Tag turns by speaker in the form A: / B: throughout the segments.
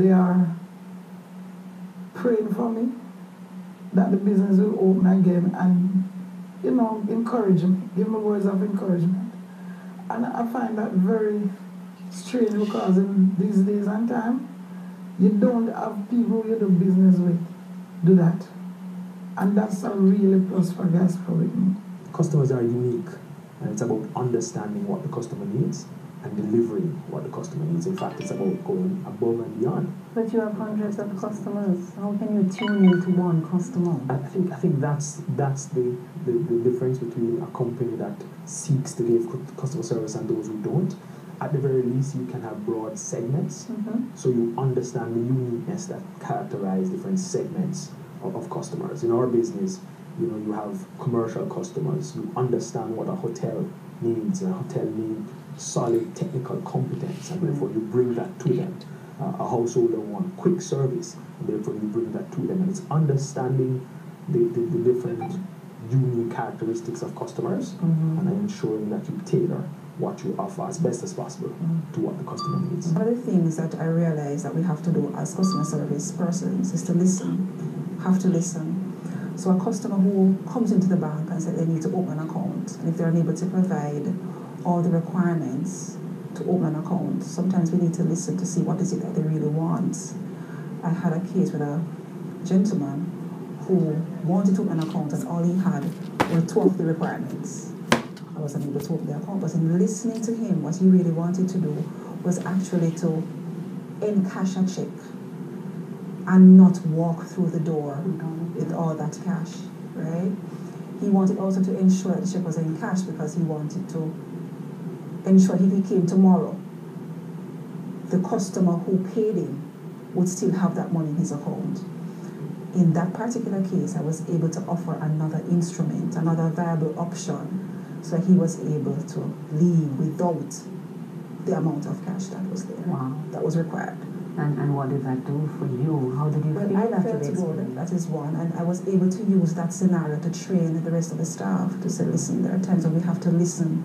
A: they are praying for me that the business will open again and, encourage me, give me words of encouragement. And I find that very strange because in these days and time, you don't have people you do business with do that. And that's a really plus for Gasper with me.
B: Customers are unique, and it's about understanding what the customer needs and delivering what the customer needs. In fact, it's about going above and beyond.
C: But you have hundreds of customers. How can you tune into one customer?
B: I think that's the difference between a company that seeks to give customer service and those who don't. At the very least, you can have broad segments, so you understand the uniqueness that characterize different segments of customers. In our business, you have commercial customers. You understand what a hotel needs. A hotel needs solid technical competence, and therefore you bring that to them. A householder wants quick service, and therefore you bring that to them. And it's understanding the different unique characteristics of customers, and ensuring that you tailor what you offer as best as possible to what the customer needs.
D: One of the things that I realize that we have to do as customer service persons is to listen. Have to listen. So a customer who comes into the bank and says they need to open an account, and if they're unable to provide all the requirements to open an account, sometimes we need to listen to see what is it that they really want. I had a case with a gentleman who wanted to open an account and all he had were 2 of the requirements. I wasn't able to open the account, but in listening to him, what he really wanted to do was actually to encash a check and not walk through the door with all that cash, right? He wanted also to ensure that the check was in cash because he wanted to ensure if he came tomorrow, the customer who paid him would still have that money in his account. In that particular case, I was able to offer another instrument, another viable option, so he was able to leave without the amount of cash that was there, that was required.
C: And what did that do for you? How did you feel
D: I
C: after
D: felt
C: the
D: good,
C: experience?
D: that is one. And I was able to use that scenario to train the rest of the staff to say, listen, there are times when we have to listen,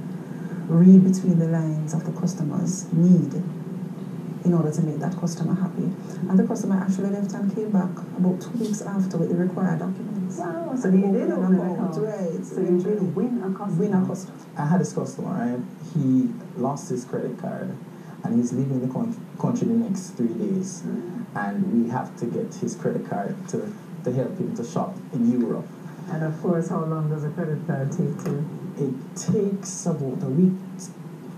D: read between the lines of the customer's need in order to make that customer happy. And the customer actually left and came back about 2 weeks after with the required documents.
C: Wow, so you did open an account.
D: Right.
C: So you really win a customer.
D: Win a customer.
E: I had this customer, right? He lost his credit card and he's leaving the country the next 3 days. And we have to get his credit card to help him to shop in Europe.
C: And of course, how long does a credit card take to?
E: It takes about a week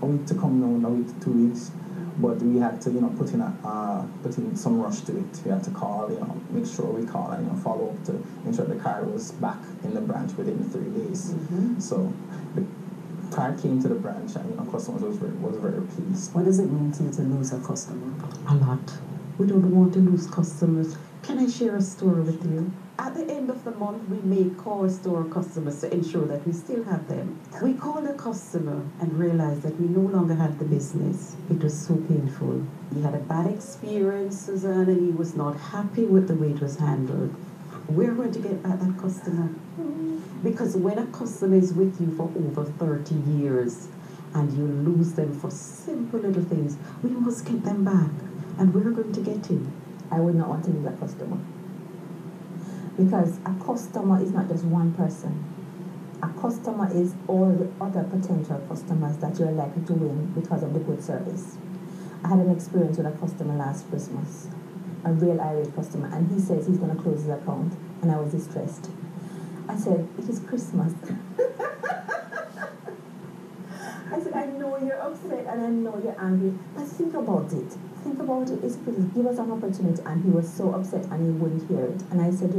E: to come down, a week to 2 weeks. But we had to, put in some rush to it. We had to call, make sure we call and follow up to ensure the card was back in the branch within 3 days. So the card came to the branch, and customers was very pleased.
C: What does it mean to you to lose a customer?
F: A lot. We don't want to lose customers. Can I share a story with you? At the end of the month, we make calls to our customers to ensure that we still have them. We call a customer and realize that we no longer had the business. It was so painful. He had a bad experience, Suzanne, and he was not happy with the way it was handled. We're going to get back that customer. Because when a customer is with you for over 30 years and you lose them for simple little things, we must get them back. And we're going to get him.
G: I would not want to lose a customer. Because a customer is not just one person. A customer is all the other potential customers that you're likely to win because of the good service. I had an experience with a customer last Christmas, a real irate customer, and he says he's going to close his account, and I was distressed. I said, it is Christmas. I said, I know you're upset and I know you're angry, but think about it. Think about it. It's Christmas. Give us an opportunity. And he was so upset and he wouldn't hear it. And I said,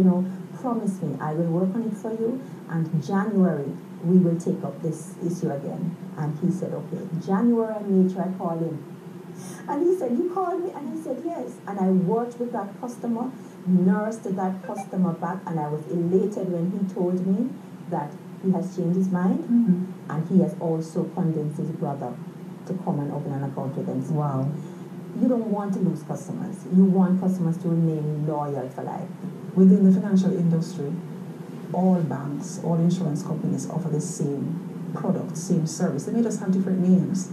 G: promise me, I will work on it for you. And January, we will take up this issue again. And he said, okay. January, I made sure I called him. And he said, you called me? And I said, yes. And I worked with that customer, nursed that customer back, and I was elated when he told me that he has changed his mind, and he has also convinced his brother to come and open an account with him.
C: Wow.
G: You don't want to lose customers. You want customers to remain loyal for life.
D: Within the financial industry, all banks, all insurance companies offer the same product, same service. They may just have different names,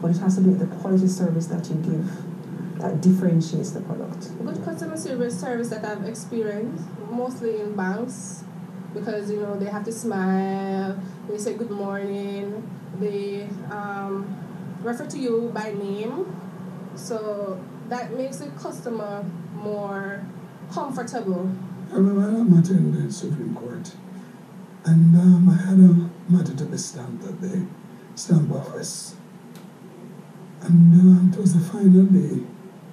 D: but it has to be the quality service that you give that differentiates the product?
H: Good customer service that I've experienced, mostly in banks, because they have to smile, they say good morning, they refer to you by name, so that makes the customer more comfortable.
I: I remember I'm attending the Supreme Court, and I had a matter to be stamped at the stamp office. And it was the final day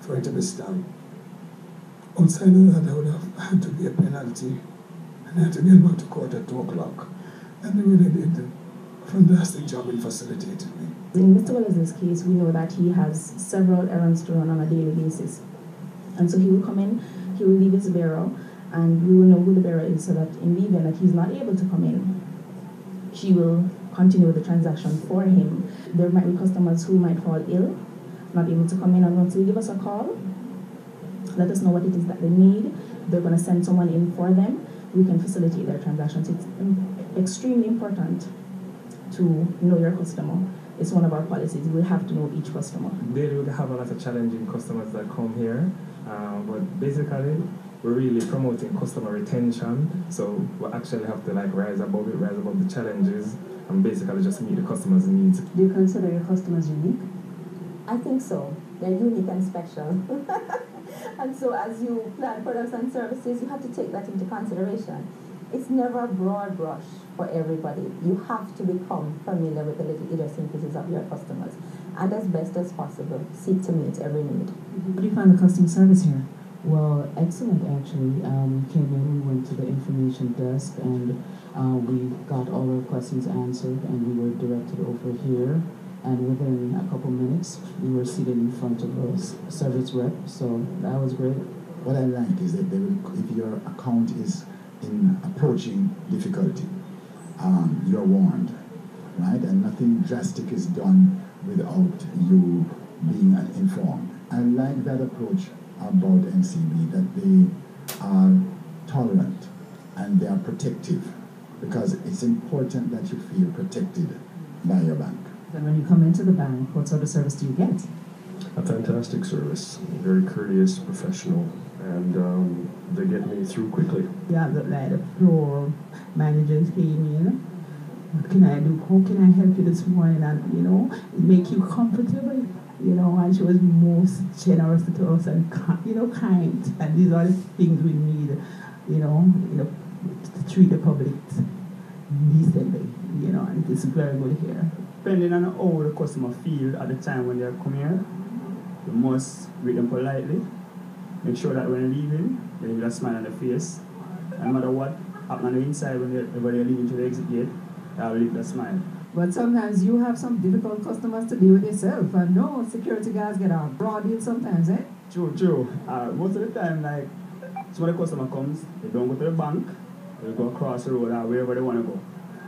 I: for it to be stamped. Outside of that, I would have had to pay a penalty, and I had to get back to court at 2 o'clock. And they really did a fantastic job in facilitating me.
G: In Mr. Wallace's case, we know that he has several errands to run on a daily basis. And so he will come in, he will leave his bearer, and we will know who the bearer is, so that in the event that he's not able to come in, she will continue with the transaction for him. There might be customers who might fall ill, not able to come in, and once you give us a call, let us know what it is that they need. They're going to send someone in for them. We can facilitate their transactions. It's extremely important to know your customer. It's one of our policies. We have to know each customer.
E: Daily we have a lot of challenging customers that come here, but basically we're really promoting customer retention. So we actually have to rise above the challenges, and basically just meet the customers' needs.
C: Do you consider your customers unique?
G: I think so. They're unique and special. And so as you plan products and services, you have to take that into consideration. It's never a broad brush for everybody. You have to become familiar with the little idiosyncrasies of your customers, and as best as possible, seek to meet every need.
C: How do you find the customer service here?
F: Well, excellent actually. Came in, we went to the information desk, and we got all our questions answered, and we were directed over here. And within a couple minutes, we were seated in front of a service rep, so that was great.
J: What I like is that if your account is in approaching difficulty, you're warned, right? And nothing drastic is done without you being informed. I like that approach about NCB, that they are tolerant and they are protective, because it's important that you feel protected by your bank.
C: And when you come into the bank, what sort of service do you get?
K: A fantastic service, very courteous, professional, and they get me through quickly.
A: Yeah, the floor managers came in. What can I do? How can I help you this morning? And make you comfortable. And she was most generous to us and kind. And these are the things we need. To treat the public decently. And it is very good here.
L: Depending on how the customer feel at the time when they come here, you must greet them politely. Make sure that when you're leaving, they have a smile on their face. And no matter what happens on the inside when they're leaving to the exit gate, they will leave that smile.
C: But sometimes you have some difficult customers to deal with yourself. And no, security guards get a broad deal sometimes, eh?
L: True. Most of the time, so when the customer comes, they don't go to the bank, they go across the road or wherever they want to go.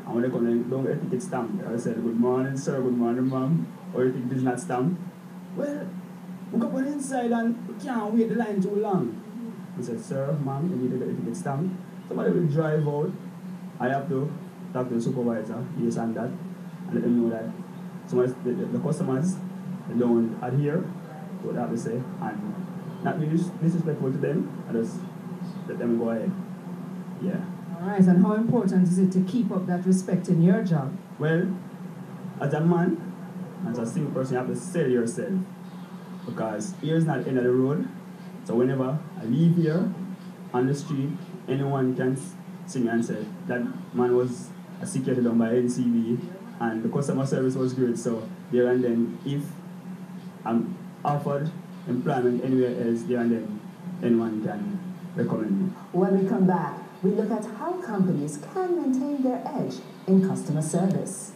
L: And when they come, they don't get a ticket stamped. I said, good morning, sir, good morning, ma'am. Or you think this is not stamped? Well, we go on inside and we can't wait the line too long. I said, sir, ma'am, you need to get the ticket stamped. Somebody will drive out. I have to talk to the supervisor, this and that, and let them know that the customers, they don't adhere to what they have to say, and not be disrespectful to them, and just let them go ahead. Yeah.
C: All right, and how important is it to keep up that respect in your job?
L: Well, as a man, as a single person, you have to sell yourself, because here is not the end of the road. So whenever I leave here on the street, anyone can see me and say that man was a security done by NCB, and the customer service was great. So there and then, if I'm offered employment anywhere else, there and then anyone can recommend me.
M: When we come back, we look at how companies can maintain their edge in customer service.